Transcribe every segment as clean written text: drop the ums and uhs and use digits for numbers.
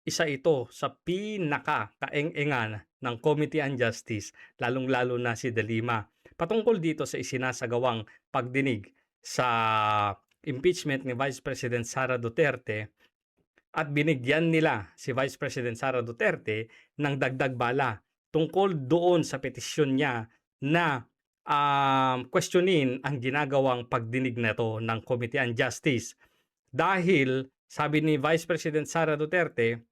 isa ito sa pinaka-kaeng-engan ng Committee on Justice, lalong-lalo na si De Lima, patungkol dito sa isinasagawang pagdinig sa impeachment ni Vice President Sara Duterte at binigyan nila si Vice President Sara Duterte ng dagdag bala tungkol doon sa petisyon niya na questionin ang ginagawang pagdinig na to ng Committee on Justice. Dahil sabi ni Vice President Sara Duterte,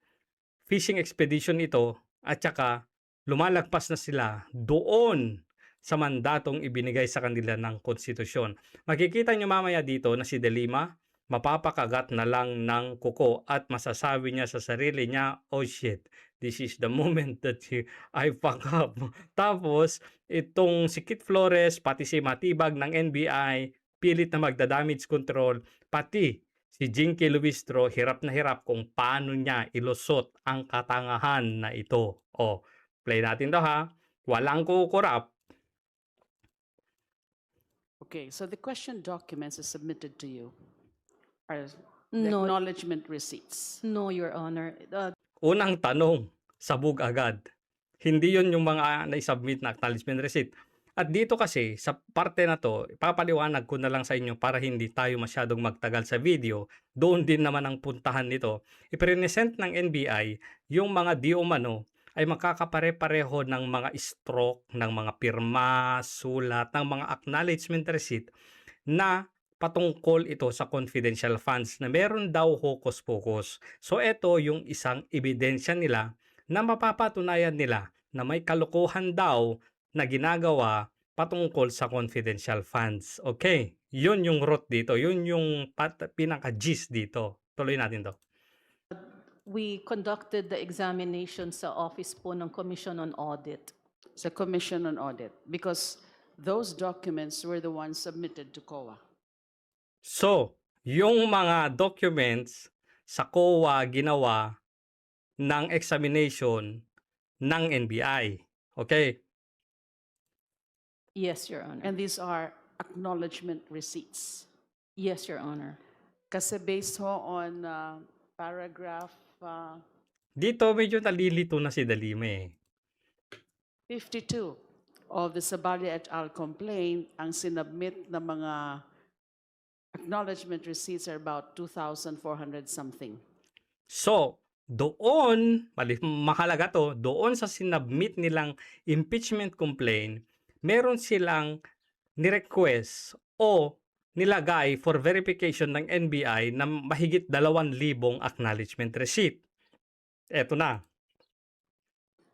fishing expedition ito at saka lumalagpas na sila doon sa mandatong ibinigay sa kanila ng konstitusyon. Makikita nyo mamaya dito na si De Lima mapapakagat na lang ng kuko at masasabi niya sa sarili niya, oh shit, this is the moment that I fuck up. Tapos, itong si Kit Flores, pati si Matibag ng NBI, pilit na magda-damage control, pati si Jinky Luistro, hirap na hirap kung paano niya ilusot ang katangahan na ito. O, play natin to ha. Walang kukurap. Okay, so the question documents is submitted to you are the No, acknowledgement receipts. no, Your Honor. Unang tanong, sabog agad. Hindi yun yung mga na-submit na acknowledgement receipt. At dito kasi, sa parte na to, ipapaliwanag ko na lang sa inyo para hindi tayo masyadong magtagal sa video. Doon din naman ang puntahan nito. I-present ng NBI yung mga di umano ay makakapare-pareho ng mga stroke, ng mga pirma, sulat, ng mga acknowledgement receipt na patungkol ito sa confidential funds na meron daw hocus-pocus. So ito yung isang ebidensya nila na mapapatunayan nila na may kalokohan daw na ginagawa patungkol sa confidential funds. Okay, yun yung root dito. Yun yung pinaka-gist dito. Tuloy natin to. We conducted the examination sa office po ng Commission on Audit. Sa Commission on Audit, because those documents were the ones submitted to COA. So, yung mga documents sa COA ginawa ng examination ng NBI. Okay? Yes, Your Honor. And these are acknowledgement receipts. Yes, Your Honor. Kasi based ho on paragraph Dito medyo nalilito na si De Lima eh. 52 of the Sabali et al. Complaint, ang sinubmit na mga acknowledgement receipts are about 2,400 something. So, doon, mahalaga to, doon sa sinubmit nilang impeachment complaint, meron silang ni-request o nilagay for verification ng NBI na mahigit 2,000 acknowledgement receipt. Eto na.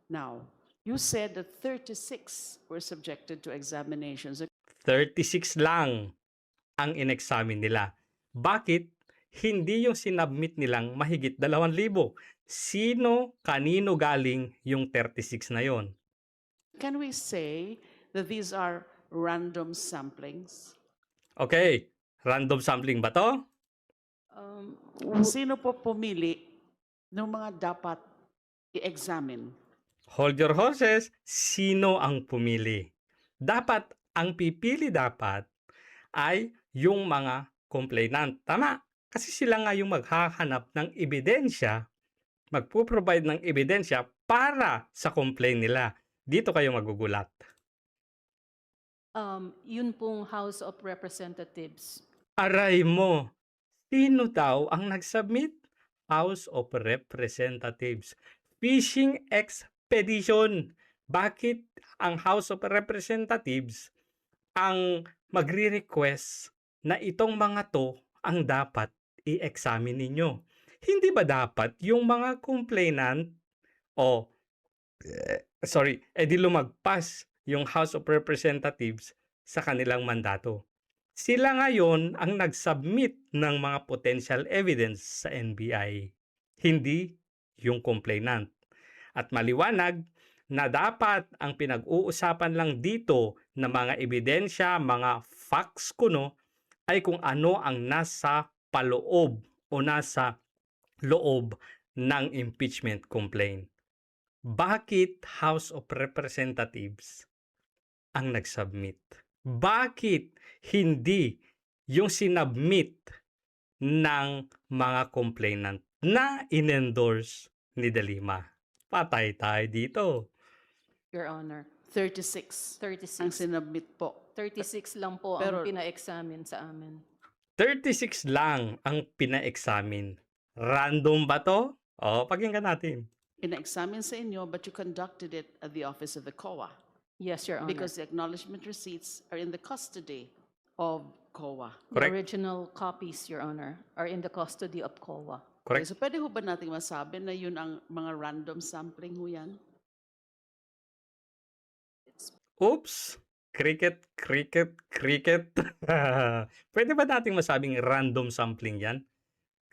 Now, you said that 36 were subjected to examinations. 36 lang ang in-examine nila. Bakit hindi yung sinubmit nilang mahigit 2,000? Sino, kanino galing yung 36 na yon? Can we say that these are random samplings? Okay, random sampling ba to? Sino po pumili ng mga dapat i-examine? Hold your horses, sino ang pumili? Dapat, ang pipili dapat ay yung mga complainant. Tama, kasi sila nga yung maghahanap ng ebidensya, magpo-provide ng ebidensya para sa complaint nila. Dito kayo magugulat. Yun pong House of Representatives. Aray mo, sino daw ang nag-submit? House of Representatives. Fishing expedition. Bakit ang House of Representatives ang magre-request na itong mga to ang dapat i-examine ninyo? Hindi ba dapat yung mga complainant di lumagpas yung House of Representatives sa kanilang mandato? Sila ngayon ang nag-submit ng mga potential evidence sa NBI, hindi yung complainant. At maliwanag na dapat ang pinag-uusapan lang dito na mga ebidensya, mga facts kuno, ay kung ano ang nasa paloob o nasa loob ng impeachment complaint. Bakit House of Representatives ang nag-submit? Bakit hindi yung sinubmit ng mga complainant na in-endorse ni De Lima. Patay tayo dito. Your Honor. 36 ang 36. sinabmit po. 36 lang po Pero- ang pina-examine sa amin. 36 lang ang pina-examine. Random ba to? O, pakinggan natin. Ina-examine sa inyo, but you conducted it at the office of the COA Yes, Your Honor. because the acknowledgement receipts are in the custody of COA. The Correct. original copies, Your Honor, are in the custody of COA. Okay, Correct? so pwede ho ba natin masabi na yun ang mga random sampling ho yan? Oops! Cricket, cricket, cricket. Pwede ba nating masabing random sampling yan?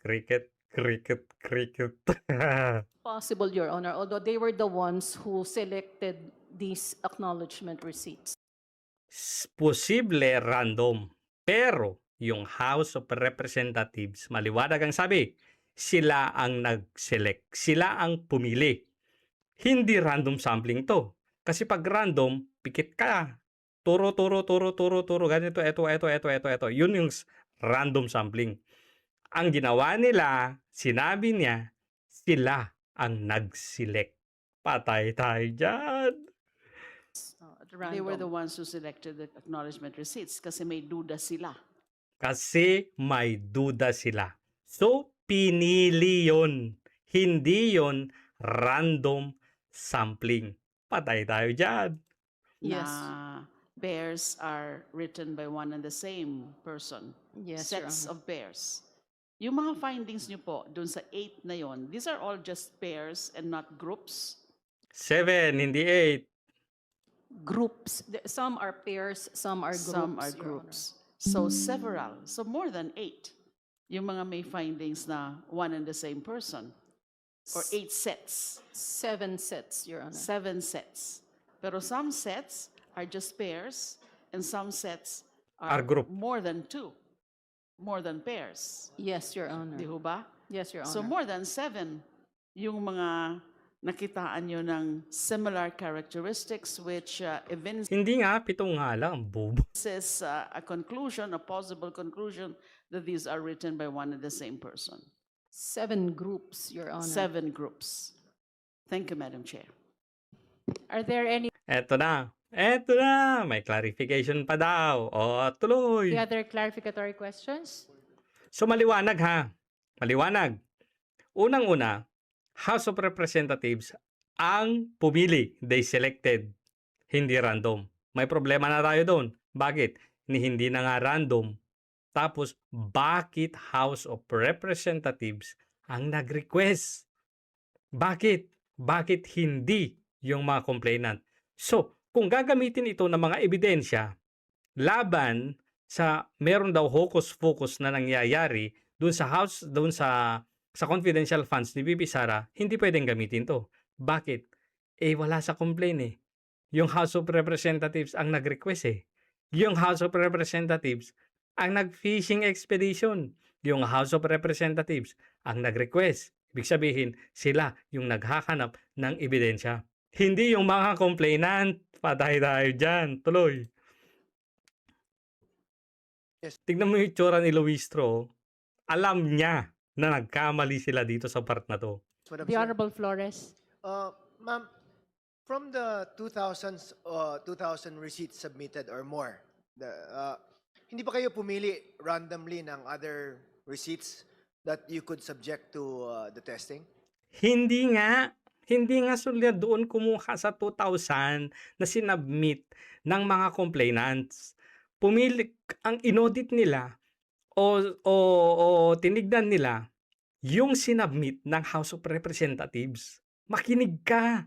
Cricket, cricket, cricket. Possible, Your Honor, although they were the ones who selected these acknowledgement receipts. Posible random. Pero yung House of Representatives, maliwanag ang sabi, sila ang nag-select. Sila ang pumili. Hindi random sampling to. Kasi pag random, pikit ka. Turo, ganito, ito. Yun yung random sampling. Ang ginawa nila, sinabi niya, sila ang nag-select. Patay tayo dyan. At They were the random. ones who selected the acknowledgement receipts kasi may duda sila. Kasi may duda sila. So, pinili yun. Hindi yun random sampling. Patay tayo dyan. Yes. Na pairs are written by one and the same person. Yes, Your Sets Honor. of pairs. Yung mga findings nyo po, dun sa 8 na yon, these are all just pairs and not groups. 7, hindi 8. Groups. Some are pairs, some are groups. Some are Your Honor. groups. So several, so more than 8. Yung mga may findings na one and the same person. Or 8 sets, 7 sets, Your Honor. 7 sets. Pero some sets are just pairs and some sets Are group. more than 2. More than pairs. Yes, Your Honor. Di ho ba? Yes, Your Honor. So more than 7 yung mga nakitaan nyo ng similar characteristics which evinces Hindi nga, 7 nga lang. Bobo. a conclusion, a possible conclusion that these are written by one and the same person. 7 groups, Your Honor. 7 groups. Thank you, Madam Chair. Are there any Eto na. May clarification pa daw. O, tuloy. other clarificatory questions? So, maliwanag ha. Maliwanag. Unang-una, House of Representatives ang pumili. They selected. Hindi random. May problema na tayo doon. Bakit? Hindi na nga random. Tapos, bakit House of Representatives ang nag-request? Bakit? Bakit hindi yung mga complainant? So, kung gagamitin ito ng mga ebidensya laban sa meron daw hocus-pocus na nangyayari doon sa house, doon sa confidential funds ni Bibi Sara, hindi pwedeng gamitin to. Bakit? Wala sa complaint eh. Yung House of Representatives ang nag-request eh. Yung House of Representatives ang nag-fishing expedition. Yung House of Representatives ang nag-request. Ibig sabihin, sila yung naghahanap ng ebidensya. Hindi yung mga complainant. Patay tayo dyan. Tuloy. Yes. Tignan mo yung itsura ni Luistro. Alam niya na nagkamali sila dito sa part na to. Madam The Chair. Honorable Flores. Ma'am, from the 2000 receipts submitted or more, hindi ba kayo pumili randomly ng other receipts that you could subject to the testing? Hindi nga. Hindi nga sulit doon kumuha sa 2,000 na sinubmit ng mga complainants. Pumili, ang inaudit nila o tinignan nila yung sinubmit ng House of Representatives. Makinig ka.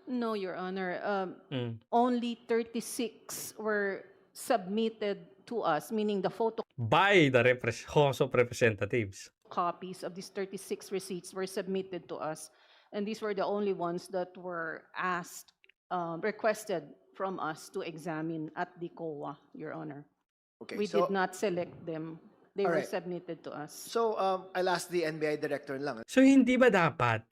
No, Your Honor. Mm. Only 36 were submitted to us, meaning the By the House of Representatives. photocopies of these 36 receipts were submitted to us. And these were the only ones that were asked, requested from us to examine at the COA, Your Honor. Okay, We so, did not select them. They were Alright. submitted to us. So, I'll ask the NBI director lang. So hindi ba dapat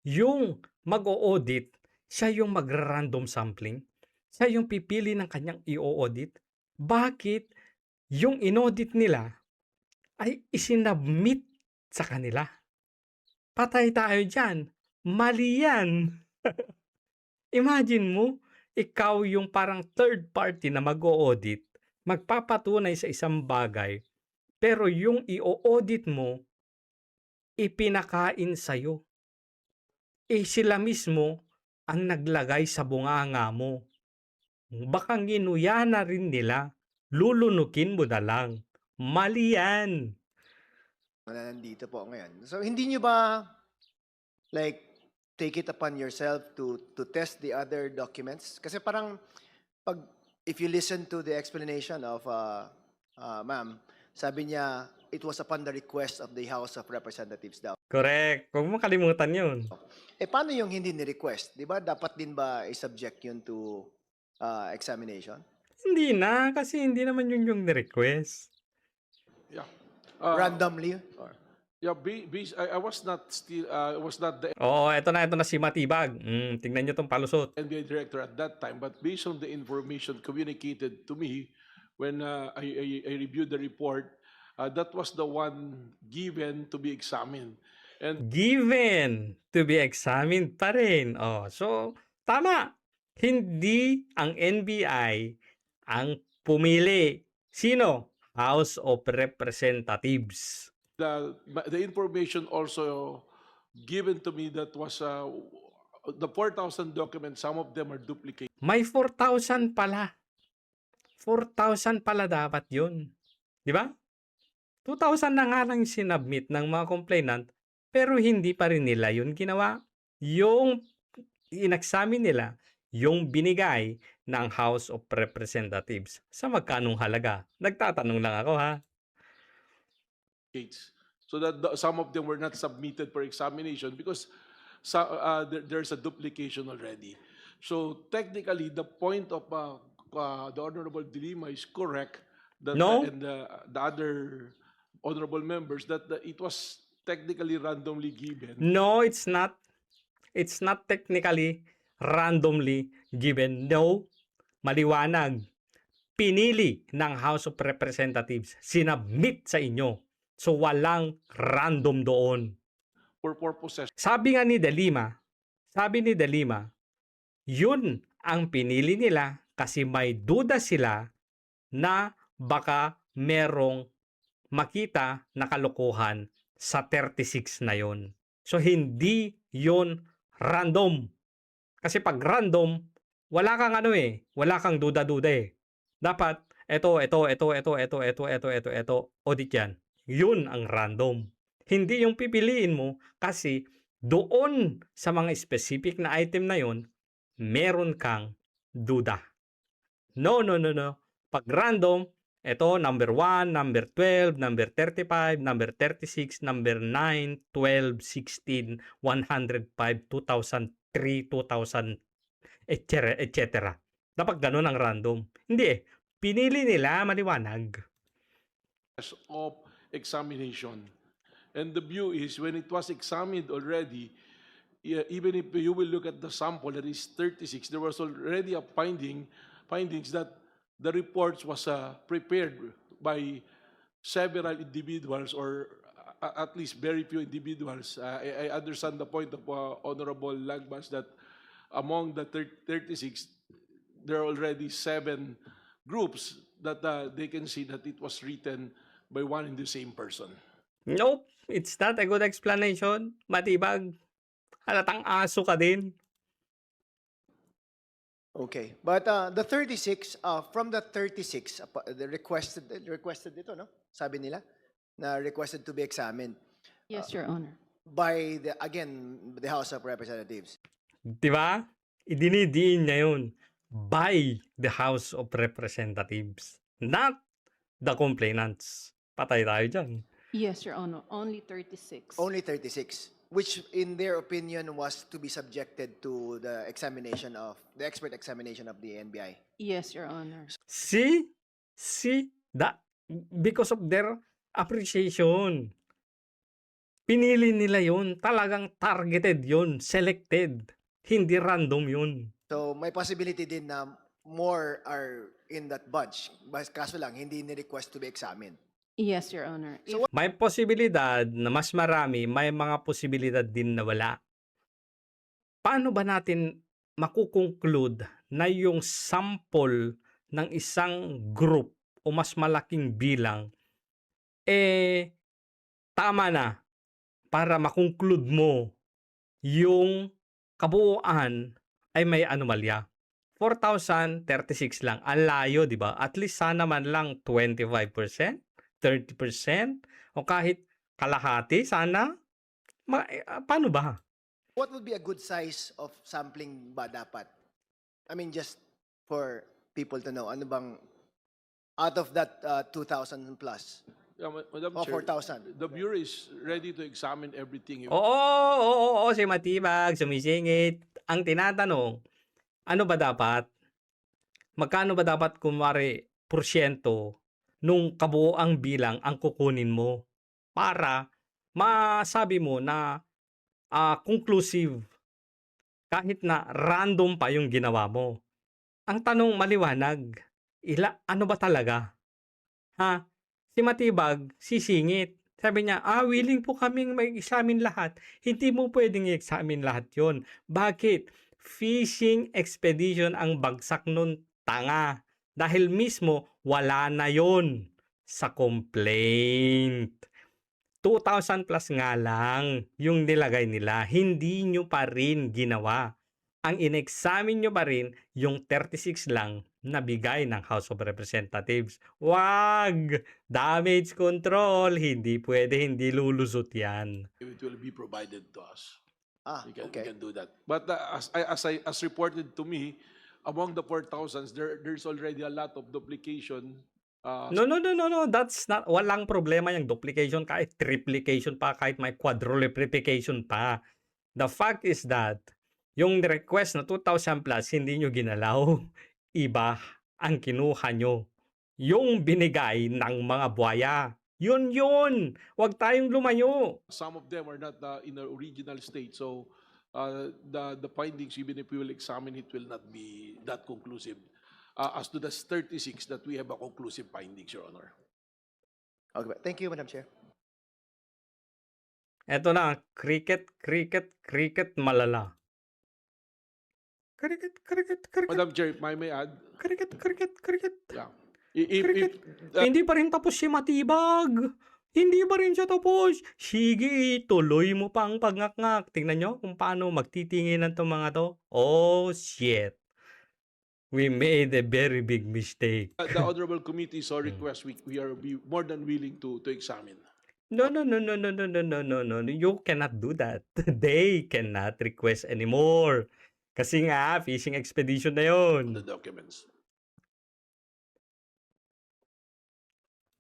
yung mag-o-audit, siya yung magra-random sampling? Siya yung pipili ng kanyang i-audit? Bakit yung in-audit nila ay isinabmit sa kanila. Patay tayo dyan. Mali yan. Imagine mo, ikaw yung parang third party na mag-o-audit, magpapatunay sa isang bagay, pero yung i-audit mo, ipinakain sa'yo. Sila mismo ang naglagay sa bunganga mo. Baka nginuya na rin nila, lulunukin mo na lang. Mali yan. Na nandito po ngayon. So hindi nyo ba like take it upon yourself to test the other documents? Kasi parang pag if you listen to the explanation of ma'am, sabi niya it was upon the request of the House of Representatives daw. Correct. Huwag mo kalimutan yun. Paano yung hindi ni-request? Di ba dapat din ba i-subject yun to examination? Hindi na, kasi hindi naman yun yung ni-request. Yeah. Randomly? Or, Yeah, I was not still I was not the Oo, eto na si Matibag. Tingnan nyo tong palusot. NBI director at that time, but based on the information communicated to me when I reviewed the report, that was the one given to be examined. And Given to be examined pa rin. Oh, so, tama. Hindi ang NBI ang pumili. Sino? House of Representatives. the information also given to me that was the 4,000 documents, some of them are duplicate. May 4,000 pala. 4,000 pala dapat yun. Di ba? 2,000 na nga lang sinubmit ng mga complainant, pero hindi pa rin nila yun ginawa. Yung inexamine nila, yung binigay ng House of Representatives. Sa magkanong halaga? Nagtatanong lang ako ha. So that some of them were not submitted for examination because there's a duplication already. So technically, the point of the Honorable Dilima is correct. That No. And the other honorable members that it was technically randomly given. No, it's not. It's not technically randomly given. No, maliwanag. Pinili ng House of Representatives, sinabmit sa inyo. So walang random doon. For purposes Sabi ni De Lima, yun ang pinili nila kasi may duda sila na baka merong makita na kalokohan sa 36 na yon. So hindi yon random. Kasi pag random, wala kang wala kang duda-duda eh. Dapat ito, audit yan. Yun ang random. Hindi yung pipiliin mo kasi doon sa mga specific na item na yon, meron kang duda. No. Pag random, ito number 1, number 12, number 35, number 36, number 9, 12, 16, 105, 2003, 2000, etc. Dapat ganun ang random. Hindi pinili nila maliwanag. of examination. And the view is when it was examined already, even if you will look at the sample that is 36, there was already a findings that the reports was prepared by several individuals or at least very few individuals. I understand the point of Honorable Lagbas that among the 36, there are already 7 groups that they can see that it was written by one and the same person. Nope, it's not a good explanation. Matibag. Halatang aso ka din. okay. But the 36, from the 36, the requested ito, no? Sabi nila, na requested to be examined Yes, Your Honor. by the House of Representatives. Diba? Idinidiin niya yun. By the House of Representatives. Not the complainants. Patay tayo dyan. Yes, Your Honor. Only 36. Only 36, which in their opinion was to be subjected to the expert examination of the NBI. Yes, Your Honor. See? That because of their appreciation. Pinili nila yun. Talagang targeted yun. Selected. Hindi random yun. So may possibility din na more are in that bunch. Kaso lang, hindi ni-request to be examined. Yes, Your Honor. So May posibilidad na mas marami, may mga posibilidad din na wala. Paano ba natin makukonclude na yung sample ng isang group o mas malaking bilang tama na para makonclude mo yung kabuuan ay may anomalya? 4,036 lang. Ang layo, di ba? At least sana man lang 25%, 30%, o kahit kalahati, sana. Paano ba? what would be a good size of sampling ba dapat? I mean, just for people to know, ano bang out of that 2,000 plus Yeah, Madam or Chair, 4,000? the Bureau is ready to examine everything. Oo, si Matibag, sumisingit. Ang tinatanong, ano ba dapat? Magkano ba dapat kunwari porsyento nung kabuoang bilang ang kukunin mo para masabi mo na conclusive kahit na random pa yung ginawa mo. Ang tanong maliwanag, ano ba talaga? Ha? Si Matibag, sisingit. Sabi niya, willing po kaming mag-examine lahat. Hindi mo pwedeng i-examine lahat yon. Bakit? Fishing expedition ang bagsak nun, tanga. Dahil mismo, wala na yon sa complaint. 2,000 plus nga lang yung nilagay nila. Hindi nyo pa rin ginawa. Ang in-examine nyo pa rin yung 36 lang na bigay ng House of Representatives. Wag! Damage control. Hindi pwede, hindi lulusot yan. It will be provided to us. We Okay. can do that. But as reported to me, among the 4,000s, there's already a lot of duplication. No. That's not, walang problema yung duplication, kahit triplication pa, kahit may quadruplication pa. The fact is that, yung request na 2,000 plus, hindi nyo ginalaw. Iba ang kinuha nyo. Yung binigay ng mga buhaya. Yun. Huwag tayong lumayo. Some of them are not in the original state, so the findings, even if we will examine it, will not be that conclusive. As to the 36 that we have a conclusive findings, Your Honor. Okay. Thank you, Madam Chair. Eto na, cricket, malala. Cricket. Madam Chair, may add? Cricket. Yeah. Cricket. Hindi pa rin tapos si Matibag. Hindi pa rin siya tapos. Sige, tuloy mo pang pagngakngak. Tingnan nyo kung paano magtitinginan tong mga to. Oh, shit. We made a very big mistake. The Honorable Committee saw request, we are more than willing to examine. No. You cannot do that. They cannot request anymore. Kasi nga, fishing expedition na yun. The documents.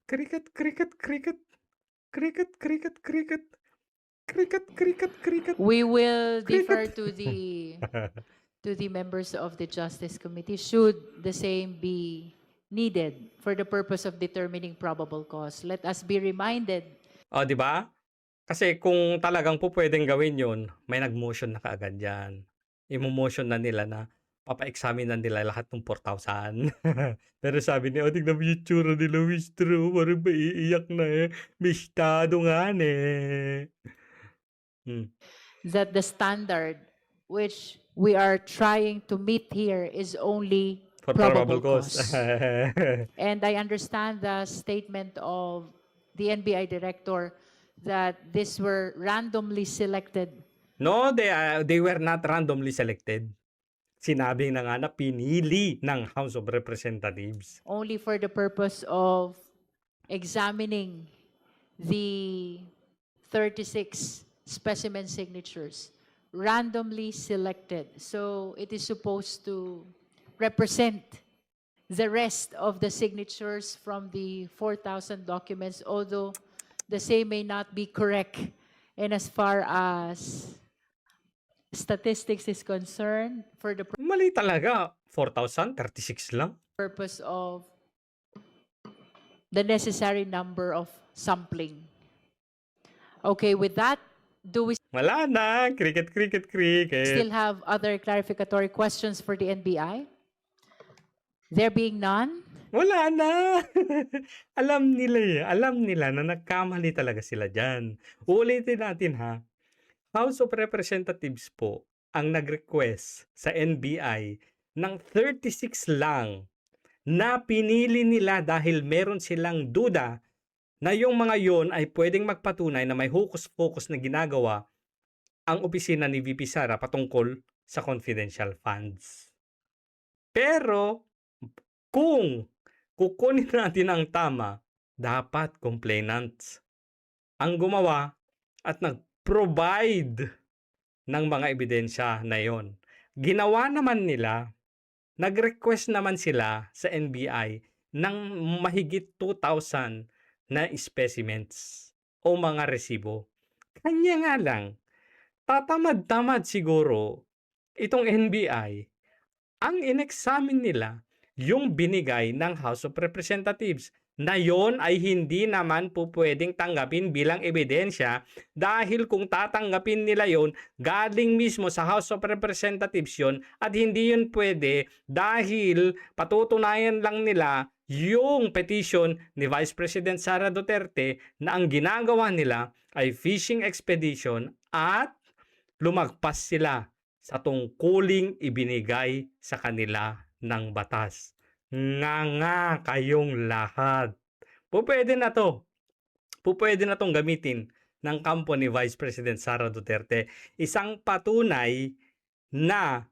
Cricket. We will defer Cricket. to the members of the Justice Committee should the same be needed for the purpose of determining probable cause. Let us be reminded. O, di ba? Kasi kung talagang po pwedeng gawin yun, may nag-motion na kaagad yan. Imo-motion na nila na papa-examine na nila lahat ng 4,000. Pero sabi niya, tignan mo yung tsura nila, Mr. Parang ba iiyak na eh. Mistado nga eh. That the standard which we are trying to meet here is only For probable probable cause. cause. And I understand the statement of the NBI director that these were randomly selected. No, they were not randomly selected. Sinabi na nga na pinili ng House of Representatives. Only for the purpose of examining the 36 specimen signatures, randomly selected. So it is supposed to represent the rest of the signatures from the 4,000 documents, although the same may not be correct. And as far as statistics is concerned, for the Mali talaga. 4,036 lang. purpose of the necessary number of sampling. Okay, with that, do we Wala na. Cricket. still have other clarificatory questions for the NBI? There being none, Wala na. Alam nila eh. Alam nila na nagkamali talaga sila dyan. Uulitin natin ha. House of Representatives po ang nag-request sa NBI ng 36 lang na pinili nila dahil meron silang duda na yung mga yon ay pwedeng magpatunay na may hocus-pocus na ginagawa ang opisina ni VP Sara patungkol sa confidential funds. Pero kung kukunin natin ang tama, dapat complainants ang gumawa at nag-provide ng mga ebidensya na yon. Ginawa naman nila, nag-request naman sila sa NBI ng mahigit 2,000 na specimens o mga resibo. Kanya nga lang, tatamad-tamad siguro itong NBI, ang inexamine nila yung binigay ng House of Representatives na yon ay hindi naman po pwedeng tanggapin bilang ebidensya dahil kung tatanggapin nila yon, galing mismo sa House of Representatives yon at hindi yun pwede dahil patutunayan lang nila yung petition ni Vice President Sara Duterte na ang ginagawa nila ay fishing expedition at lumagpas sila sa tungkuling ibinigay sa kanila ng batas. Nga kayong lahat. Pupwede na to. Pupwede na tong gamitin ng kampo ni Vice President Sara Duterte. Isang patunay na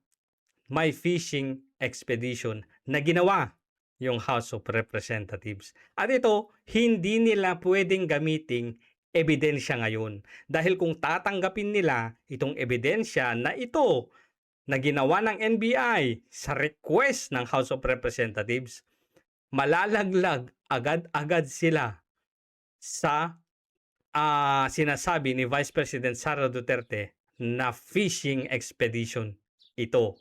may fishing expedition na ginawa yung House of Representatives. At ito, hindi nila pwedeng gamiting ebidensya ngayon. Dahil kung tatanggapin nila itong ebidensya na ito na ginawa ng NBI sa request ng House of Representatives, malalaglag agad-agad sila sa sinasabi ni Vice President Sara Duterte na fishing expedition ito.